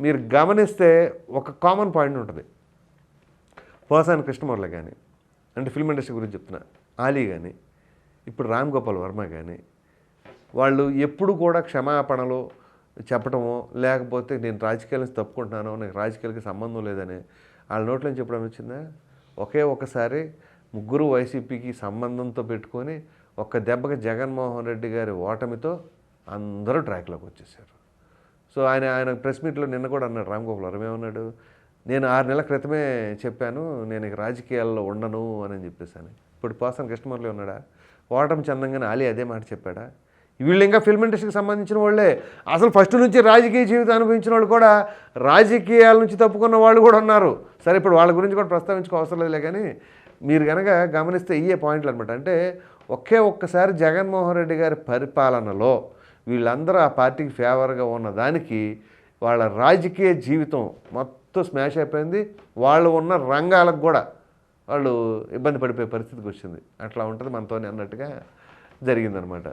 మీరు గమనిస్తే ఒక కామన్ పాయింట్ ఉంటుంది. పోసాని కృష్ణమురళి కానీ, అంటే ఫిల్మ్ ఇండస్ట్రీ గురించి చెప్తున్నా, ఆలీ కానీ, ఇప్పుడు రామ్ గోపాల్ వర్మ కానీ, వాళ్ళు ఎప్పుడు కూడా క్షమాపణలు చెప్పడమో లేకపోతే నేను రాజకీయాల నుంచి తప్పుకుంటున్నాను, నాకు రాజకీయాలకి సంబంధం లేదని వాళ్ళ నోట్లో నుంచి చెప్పడం వచ్చిందా? ఒకసారి ముగ్గురు వైసీపీకి సంబంధంతో పెట్టుకొని ఒక్క దెబ్బకి జగన్మోహన్ రెడ్డి గారి ఓటమితో అందరూ ట్రాక్లోకి వచ్చేసారు. సో ఆయన ప్రెస్ మీట్లో నిన్న కూడా అన్నాడు రామ్ గోపాల్ వర్మ, ఏమన్నాడు, నేను 6 నెలల క్రితమే చెప్పాను నేను ఇక రాజకీయాల్లో ఉండను అని చెప్పేసాను. ఇప్పుడు పోసాని కృష్ణమురళి ఉన్నాడా? ఓటమి చెందంగానే ఆలీ అదే మాట చెప్పాడా? వీళ్ళు ఇంకా ఫిల్మ్ ఇండస్ట్రీకి సంబంధించిన వాళ్ళే. అసలు ఫస్ట్ నుంచి రాజకీయ జీవితం అనుభవించిన వాళ్ళు కూడా, రాజకీయాల నుంచి తప్పుకున్న వాళ్ళు కూడా ఉన్నారు. సరే, ఇప్పుడు వాళ్ళ గురించి కూడా ప్రస్తావించుకో అవసరం లేదులే. కానీ మీరు కనుక గమనిస్తే ఇయే పాయింట్లు అనమాట. అంటే ఒక్కసారి జగన్మోహన్ రెడ్డి గారి పరిపాలనలో వీళ్ళందరూ ఆ పార్టీకి ఫేవర్గా ఉన్న దానికి వాళ్ళ రాజకీయ జీవితం మొత్తం స్మాష్ అయిపోయింది. వాళ్ళు ఉన్న రంగాలకు కూడా వాళ్ళు ఇబ్బంది పడిపోయే పరిస్థితికి వచ్చింది. అట్లా ఉంటుంది మనతోనే అన్నట్టుగా జరిగిందనమాట.